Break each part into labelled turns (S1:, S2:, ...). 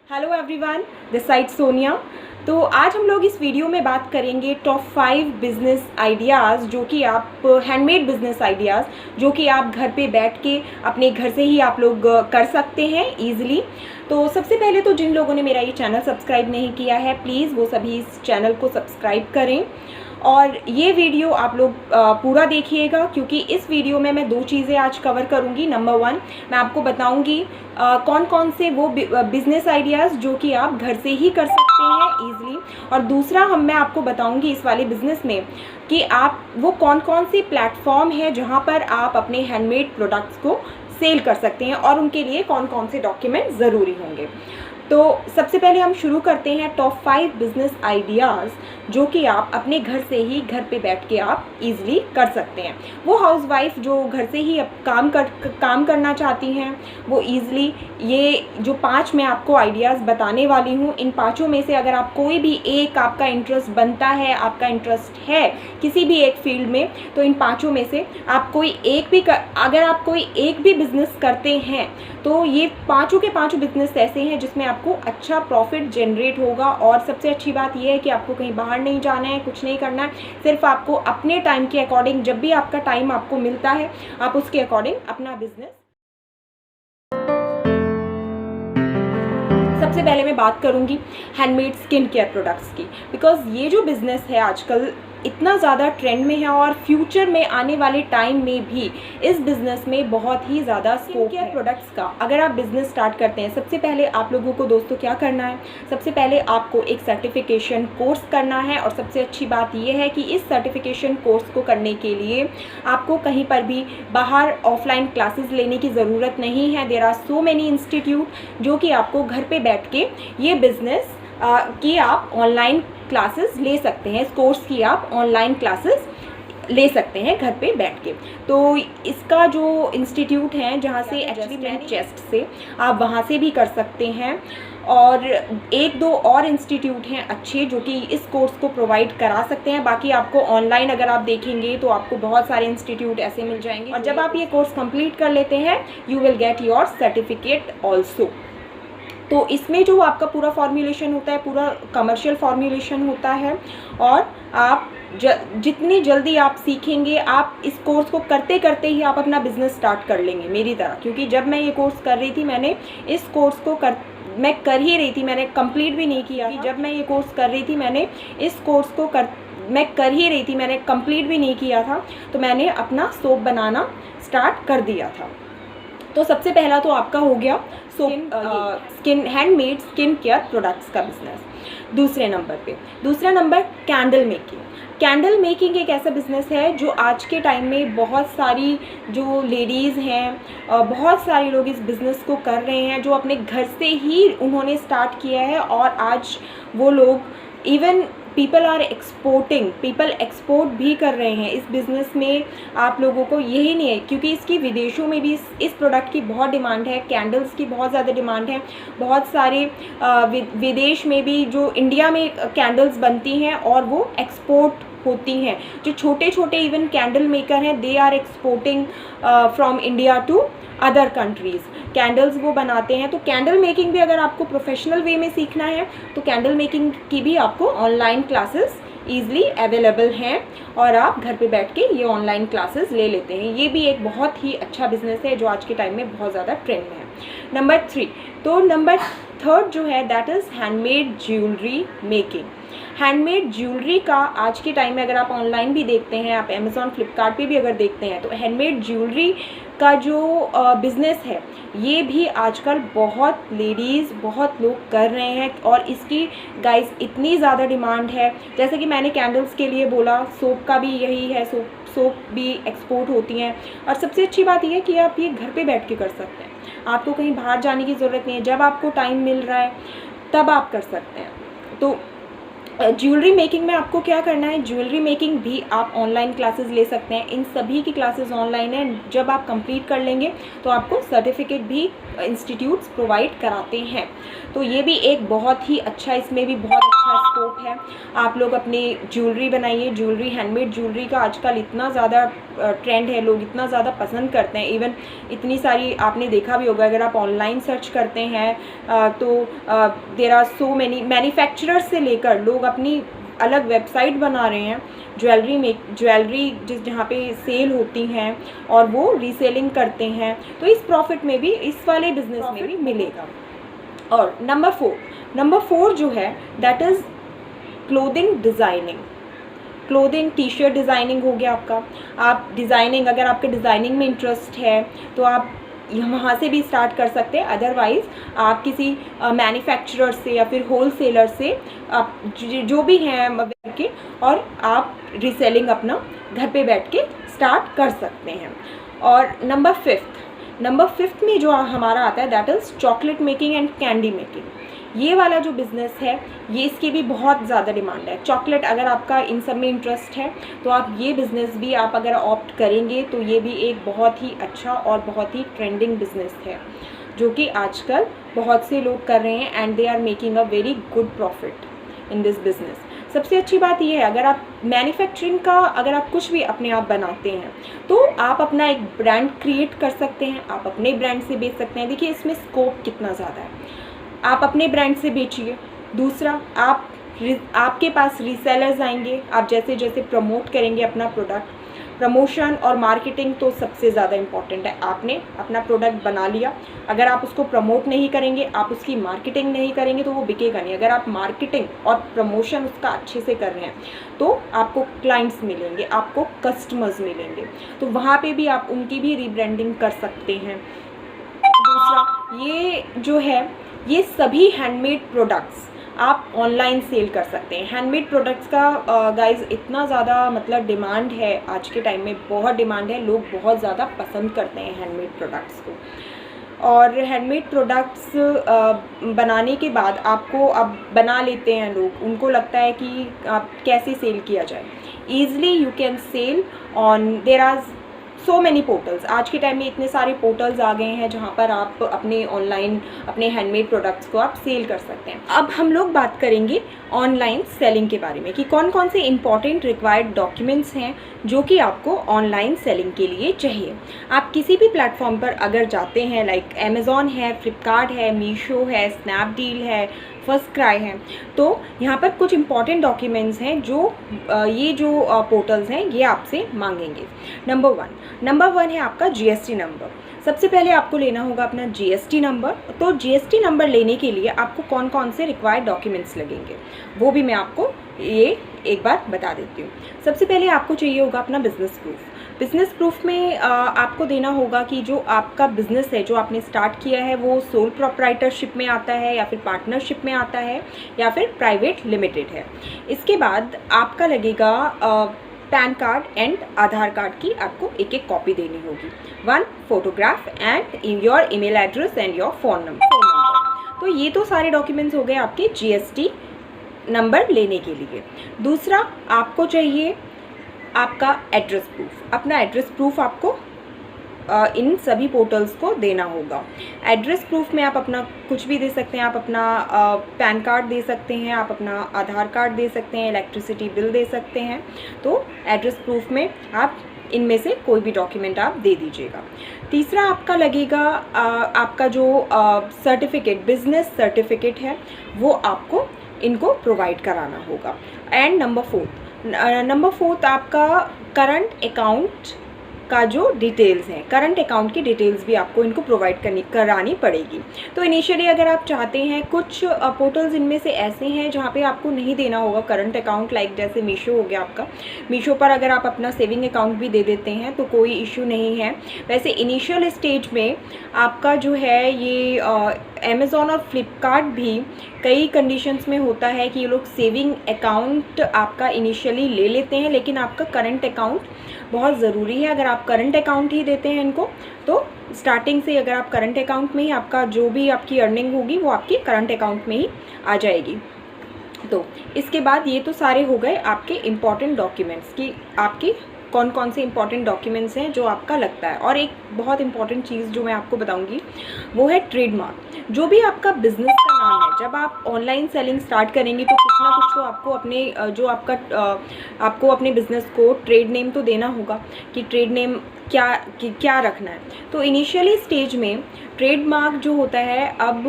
S1: Hello everyone, this side Sonia. तो आज हम लोग इस वीडियो में बात करेंगे टॉप 5 बिजनेस आइडियाज़ जो कि आप हैंडमेड बिजनेस आइडियाज़ जो कि आप घर पे बैठ के अपने घर से ही आप लोग कर सकते हैं ईजिली। तो सबसे पहले तो जिन लोगों ने मेरा ये चैनल सब्सक्राइब नहीं किया है, प्लीज़ वो सभी इस चैनल को सब्सक्राइब करें और ये वीडियो आप लोग पूरा देखिएगा, क्योंकि इस वीडियो में मैं 2 चीज़ें आज कवर करूँगी। नंबर 1, मैं आपको बताऊँगी कौन कौन से वो बिज़नेस आइडियाज़ जो कि आप घर से ही कर सकते हैं ईज़िली, और दूसरा मैं आपको बताऊँगी इस वाले बिज़नेस में कि आप वो कौन कौन सी प्लेटफॉर्म है जहाँ पर आप अपने हैंडमेड प्रोडक्ट्स को सेल कर सकते हैं और उनके लिए कौन कौन से डॉक्यूमेंट ज़रूरी होंगे। तो सबसे पहले हम शुरू करते हैं टॉप 5 बिज़नेस आइडियाज़ जो कि आप अपने घर से ही घर पे बैठ के आप इजीली कर सकते हैं। वो हाउसवाइफ जो घर से ही अब काम करना चाहती हैं, वो इजीली ये जो 5 मैं आपको आइडियाज़ बताने वाली हूँ, इन 5 में से अगर आप कोई भी एक आपका इंटरेस्ट बनता है, आपका इंटरेस्ट है किसी भी एक फील्ड में, तो इन 5 में से आप कोई एक भी अगर आप कोई एक भी बिज़नेस करते हैं तो ये 5 के 5 बिज़नेस ऐसे हैं जिसमें आपको अच्छा प्रॉफिट जनरेट होगा। और सबसे अच्छी बात यह है कि आपको कहीं बाहर नहीं जाना है, कुछ नहीं करना है, सिर्फ आपको अपने टाइम के अकॉर्डिंग, जब भी आपका टाइम आपको मिलता है, आप उसके अकॉर्डिंग अपना बिजनेस। सबसे पहले मैं बात करूंगी हैंडमेड स्किन केयर प्रोडक्ट्स की, बिकॉज़ ये जो बिज़नेस है आजकल इतना ज़्यादा ट्रेंड में है और फ्यूचर में आने वाले टाइम में भी इस बिज़नेस में बहुत ही ज़्यादा स्कोप है। प्रोडक्ट्स का अगर आप बिज़नेस स्टार्ट करते हैं, सबसे पहले आप लोगों को दोस्तों क्या करना है, सबसे पहले आपको एक सर्टिफिकेशन कोर्स करना है। और सबसे अच्छी बात यह है कि इस सर्टिफिकेशन कोर्स को करने के लिए आपको कहीं पर भी बाहर ऑफलाइन क्लासेस लेने की ज़रूरत नहीं है। There are so many institute जो कि आपको घर पे बैठ के ये बिज़नेस की आप ऑनलाइन क्लासेस ले सकते हैं, इस कोर्स की आप ऑनलाइन क्लासेस ले सकते हैं घर पे बैठ के। तो इसका जो इंस्टीट्यूट है जहाँ से एक्चुअली चेस्ट से आप वहाँ से भी कर सकते हैं, और 1-2 और इंस्टीट्यूट हैं अच्छे जो कि इस कोर्स को प्रोवाइड करा सकते हैं। बाकी आपको ऑनलाइन अगर आप देखेंगे तो आपको बहुत सारे इंस्टीट्यूट ऐसे मिल जाएंगे, और जब आप ये कोर्स कंप्लीट कर लेते हैं you will get your certificate also. तो इसमें जो आपका पूरा फॉर्मुलेशन होता है, पूरा कमर्शियल फॉर्मुलेशन होता है, और आप जितनी जल्दी आप सीखेंगे, आप इस कोर्स को करते करते ही आप अपना बिज़नेस स्टार्ट कर लेंगे मेरी तरह। क्योंकि जब मैं ये कोर्स कर रही थी, मैंने इस कोर्स को मैं कर ही रही थी, मैंने कंप्लीट भी नहीं किया। जब मैं ये कोर्स कर रही थी, मैंने इस कोर्स को मैं कर ही रही थी, मैंने कंप्लीट भी नहीं किया था, तो मैंने अपना सोप बनाना स्टार्ट कर दिया था। तो सबसे पहला तो आपका हो गया हैंडमेड स्किन केयर प्रोडक्ट्स का बिजनेस। दूसरा number candle making. Candle making एक ऐसा बिज़नेस है जो आज के टाइम में बहुत सारी जो लेडीज़ हैं, बहुत सारे लोग इस बिज़नेस को कर रहे हैं, जो अपने घर से ही उन्होंने स्टार्ट किया है। और आज वो लोग इवन पीपल एक्सपोर्ट भी कर रहे हैं इस बिज़नेस में। आप लोगों को यही नहीं है, क्योंकि इसकी विदेशों में भी इस प्रोडक्ट की बहुत डिमांड है, कैंडल्स की बहुत ज़्यादा डिमांड है। बहुत सारे विदेश में भी जो इंडिया में कैंडल्स बनती हैं और वो एक्सपोर्ट होती हैं। जो छोटे छोटे इवन कैंडल मेकर हैं, they are exporting from India to other countries. Candles वो बनाते हैं। तो कैंडल मेकिंग भी अगर आपको प्रोफेशनल वे में सीखना है तो कैंडल मेकिंग की भी आपको ऑनलाइन क्लासेस ईज़िली अवेलेबल हैं, और आप घर पे बैठ के ये ऑनलाइन क्लासेस ले लेते हैं। ये भी एक बहुत ही अच्छा बिज़नेस है जो आज के टाइम में बहुत ज़्यादा ट्रेंड में है। नंबर 3 जो है that is handmade jewellery making. Handmade jewellery का आज के टाइम में अगर आप ऑनलाइन भी देखते हैं, आप अमेज़ॉन फ्लिपकार्ट पे भी अगर देखते हैं, तो हैंडमेड ज्वेलरी का जो बिज़नेस है ये भी आजकल बहुत लेडीज़, बहुत लोग कर रहे हैं। और इसकी गाइस इतनी ज़्यादा डिमांड है। जैसे कि मैंने कैंडल्स के लिए बोला, सोप का भी यही है, सोप भी एक्सपोर्ट होती हैं। और सबसे अच्छी बात यह है कि आप ये घर पे बैठ के कर सकते हैं, आपको कहीं बाहर जाने की ज़रूरत नहीं है। जब आपको टाइम मिल रहा है तब आप कर सकते हैं। तो ज्वेलरी मेकिंग में आपको क्या करना है, ज्वेलरी मेकिंग भी आप ऑनलाइन क्लासेस ले सकते हैं। इन सभी की क्लासेस ऑनलाइन है। जब आप कंप्लीट कर लेंगे तो आपको सर्टिफिकेट भी इंस्टीट्यूट्स प्रोवाइड कराते हैं। तो ये भी एक बहुत ही अच्छा, इसमें भी बहुत अच्छा स्कोप है। आप लोग अपनी ज्वेलरी बनाइए। ज्वेलरी, हैंडमेड ज्वेलरी का आजकल इतना ज़्यादा ट्रेंड है, लोग इतना ज़्यादा पसंद करते हैं। इवन इतनी सारी, आपने देखा भी होगा अगर आप ऑनलाइन सर्च करते हैं तो there are so many manufacturers से लेकर लोग अपनी अलग वेबसाइट बना रहे हैं ज्वेलरी जहाँ पे सेल होती हैं और वो रीसेलिंग करते हैं। तो इस प्रॉफिट में भी, इस वाले बिजनेस में भी मिलेगा। और नंबर फोर जो है that is clothing designing. Clothing, T shirt designing हो गया आपका। आप डिज़ाइनिंग, अगर आपके डिज़ाइनिंग में इंटरेस्ट है तो आप वहाँ से भी स्टार्ट कर सकते हैं। अदरवाइज़ आप किसी मैन्युफैक्चरर से या फिर होलसेलर से आप जो भी हैं के, और आप रीसेलिंग अपना घर पे बैठ के स्टार्ट कर सकते हैं। और नंबर फिफ्थ में जो हमारा आता है that is chocolate making and candy making. ये वाला जो बिज़नेस है, ये इसकी भी बहुत ज़्यादा डिमांड है। चॉकलेट, अगर आपका इन सब में इंटरेस्ट है तो आप ये बिज़नेस भी आप अगर ऑप्ट करेंगे तो ये भी एक बहुत ही अच्छा और बहुत ही ट्रेंडिंग बिज़नेस है, जो कि आजकल बहुत से लोग कर रहे हैं and they are making a very good profit in this business. सबसे अच्छी बात ये है, अगर आप मैन्युफैक्चरिंग का, अगर आप कुछ भी अपने आप बनाते हैं तो आप अपना एक ब्रांड क्रिएट कर सकते हैं, आप अपने ब्रांड से बेच सकते हैं। देखिए इसमें स्कोप कितना ज़्यादा है। आप अपने ब्रांड से बेचिए। दूसरा, आपके पास रीसेलर्स आएंगे। आप जैसे जैसे प्रमोट करेंगे अपना प्रोडक्ट, प्रमोशन और मार्केटिंग तो सबसे ज़्यादा इम्पॉर्टेंट है। आपने अपना प्रोडक्ट बना लिया, अगर आप उसको प्रमोट नहीं करेंगे, आप उसकी मार्केटिंग नहीं करेंगे तो वो बिकेगा नहीं। अगर आप मार्केटिंग और प्रमोशन उसका अच्छे से कर रहे हैं तो आपको क्लाइंट्स मिलेंगे, आपको कस्टमर्स मिलेंगे, तो वहाँ पे भी आप उनकी भी रीब्रांडिंग कर सकते हैं। दूसरा, ये जो है, ये सभी हैंडमेड प्रोडक्ट्स आप ऑनलाइन सेल कर सकते हैं। हैंडमेड प्रोडक्ट्स का गाइस इतना ज़्यादा मतलब डिमांड है, आज के टाइम में बहुत डिमांड है। लोग बहुत ज़्यादा पसंद करते हैं हैंडमेड प्रोडक्ट्स को। और हैंडमेड प्रोडक्ट्स बनाने के बाद आपको, अब बना लेते हैं लोग, उनको लगता है कि आप कैसे सेल किया जाए। Easily you can sell on, there are so many portals. आज के टाइम में इतने सारे पोर्टल्स आ गए हैं जहाँ पर आप अपने ऑनलाइन अपने हैंडमेड प्रोडक्ट्स को आप सेल कर सकते हैं। अब हम लोग बात करेंगे ऑनलाइन सेलिंग के बारे में कि कौन कौन से इंपॉर्टेंट रिक्वायर्ड डॉक्यूमेंट्स हैं जो कि आपको ऑनलाइन सेलिंग के लिए चाहिए। आप किसी भी प्लेटफॉर्म पर अगर जाते हैं, लाइक अमेज़ॉन है, फ्लिपकार्ट है, मीशो है, स्नैपडील है, फर्स्ट क्राई है, तो यहाँ पर कुछ इंपॉर्टेंट डॉक्यूमेंट्स हैं जो ये जो पोर्टल्स हैं ये आपसे मांगेंगे। नंबर वन है आपका जीएसटी नंबर। सबसे पहले आपको लेना होगा अपना जीएसटी नंबर। तो जीएसटी नंबर लेने के लिए आपको कौन कौन से रिक्वायर्ड डॉक्यूमेंट्स लगेंगे वो भी मैं आपको ये एक बार बता देती हूँ। सबसे पहले आपको चाहिए होगा अपना बिजनेस प्रूफ। बिज़नेस प्रूफ में आपको देना होगा कि जो आपका बिज़नेस है, जो आपने स्टार्ट किया है, वो सोल प्रोप्राइटरशिप में आता है या फिर पार्टनरशिप में आता है या फिर प्राइवेट लिमिटेड है। इसके बाद आपका लगेगा pan card and Aadhaar card की आपको एक एक कॉपी देनी होगी, 1 photograph and your email address and your phone number. तो ये तो सारे डॉक्यूमेंट्स हो गए आपके जीएसटी नंबर लेने के लिए। दूसरा, आपको चाहिए आपका एड्रेस प्रूफ। अपना एड्रेस प्रूफ आपको इन सभी पोर्टल्स को देना होगा। एड्रेस प्रूफ में आप अपना कुछ भी दे सकते हैं। आप अपना पैन कार्ड दे सकते हैं, आप अपना आधार कार्ड दे सकते हैं, इलेक्ट्रिसिटी बिल दे सकते हैं। तो एड्रेस प्रूफ में आप इनमें से कोई भी डॉक्यूमेंट आप दे दीजिएगा। तीसरा आपका लगेगा आपका जो सर्टिफिकेट, बिजनेस सर्टिफिकेट है, वो आपको इनको प्रोवाइड कराना होगा। एंड नंबर फोर्थ आपका करंट अकाउंट का जो डिटेल्स हैं, करंट अकाउंट की डिटेल्स भी आपको इनको प्रोवाइड करानी पड़ेगी। तो इनिशियली अगर आप चाहते हैं, कुछ पोर्टल्स इनमें से ऐसे हैं जहाँ पे आपको नहीं देना होगा करंट अकाउंट, लाइक जैसे मीशो हो गया आपका। मीशो पर अगर आप अपना सेविंग अकाउंट भी दे देते हैं तो कोई इशू नहीं है। वैसे इनिशियल स्टेज में आपका जो है ये अमेज़ॉन और फ्लिपकार्ट भी कई कंडीशंस में होता है कि ये लोग सेविंग अकाउंट आपका इनिशियली ले लेते हैं, लेकिन आपका करंट अकाउंट बहुत ज़रूरी है। अगर आप करंट अकाउंट ही देते हैं इनको तो स्टार्टिंग से अगर आप करंट अकाउंट में ही आपका जो भी आपकी अर्निंग होगी वो आपकी करंट अकाउंट में ही आ जाएगी। तो इसके बाद ये तो सारे हो गए आपके इम्पॉर्टेंट डॉक्यूमेंट्स कि आपके कौन कौन से इंपॉर्टेंट डॉक्यूमेंट्स हैं जो आपका लगता है। और एक बहुत इंपॉर्टेंट चीज़ जो मैं आपको बताऊंगी वो है ट्रेडमार्क। जो भी आपका बिजनेस का नाम है, जब आप ऑनलाइन सेलिंग स्टार्ट करेंगे तो कुछ ना कुछ तो आपको अपने आपको अपने बिजनेस को ट्रेड नेम तो देना होगा कि ट्रेड नेम क्या रखना है। तो इनिशियली स्टेज में ट्रेडमार्क जो होता है, अब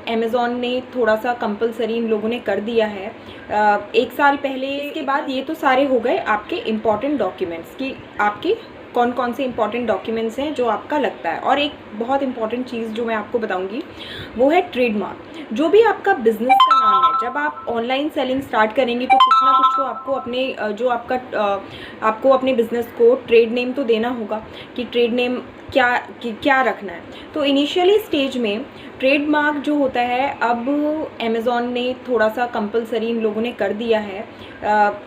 S1: अमेज़ॉन ने थोड़ा सा कंपलसरी इन लोगों ने कर दिया है 1 साल पहले। इसके बाद ये तो सारे हो गए आपके इम्पॉर्टेंट डॉक्यूमेंट्स कि आपके कौन कौन से इंपॉर्टेंट डॉक्यूमेंट्स हैं जो आपका लगता है। और एक बहुत इंपॉर्टेंट चीज़ जो मैं आपको बताऊंगी वो है ट्रेडमार्क। जो भी आपका बिजनेस का नाम है, जब आप ऑनलाइन सेलिंग स्टार्ट करेंगे तो कुछ ना कुछ तो आपको अपने बिजनेस को ट्रेड नेम तो देना होगा कि ट्रेड नेम क्या रखना है। तो इनिशियली स्टेज में ट्रेडमार्क जो होता है, अब अमेज़ॉन ने थोड़ा सा कंपलसरी इन लोगों ने कर दिया है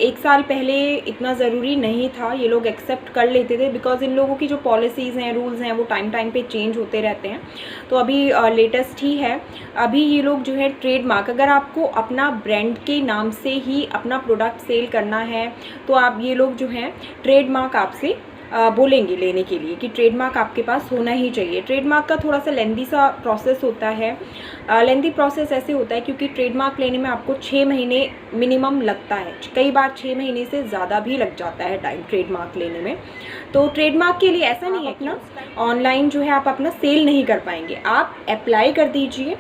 S1: 1 साल पहले इतना ज़रूरी नहीं था, ये लोग एक्सेप्ट कर लेते थे बिकॉज इन लोगों की जो पॉलिसीज़ हैं, रूल्स हैं, वो टाइम पे चेंज होते रहते हैं। तो अभी लेटेस्ट ही है। अभी ये लोग जो है ट्रेडमार्क, अगर आपको अपना ब्रांड के नाम से ही अपना प्रोडक्ट सेल करना है तो आप ये लोग जो हैं ट्रेडमार्क आपसे बोलेंगे लेने के लिए कि ट्रेडमार्क आपके पास होना ही चाहिए। ट्रेडमार्क का थोड़ा सा लेंदी सा प्रोसेस होता है। लेंदी प्रोसेस ऐसे होता है क्योंकि ट्रेडमार्क लेने में आपको 6 महीने मिनिमम लगता है, कई बार 6 महीने से ज़्यादा भी लग जाता है टाइम ट्रेडमार्क लेने में। तो ट्रेडमार्क के लिए ऐसा नहीं है अपना ऑनलाइन जो है आप अपना सेल नहीं कर पाएंगे। आप अप्लाई कर दीजिए।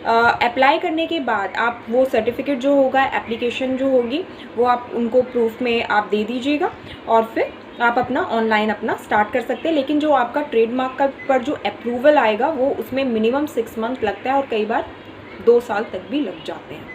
S1: अप्लाई करने के बाद आप वो सर्टिफिकेट जो होगा, एप्लीकेशन जो होगी, वो आप उनको प्रूफ में आप दे दीजिएगा और फिर आप अपना ऑनलाइन अपना स्टार्ट कर सकते हैं। लेकिन जो आपका ट्रेडमार्क का पर जो अप्रूवल आएगा वो उसमें मिनिमम 6 मंथ लगता है और कई बार 2 साल तक भी लग जाते हैं।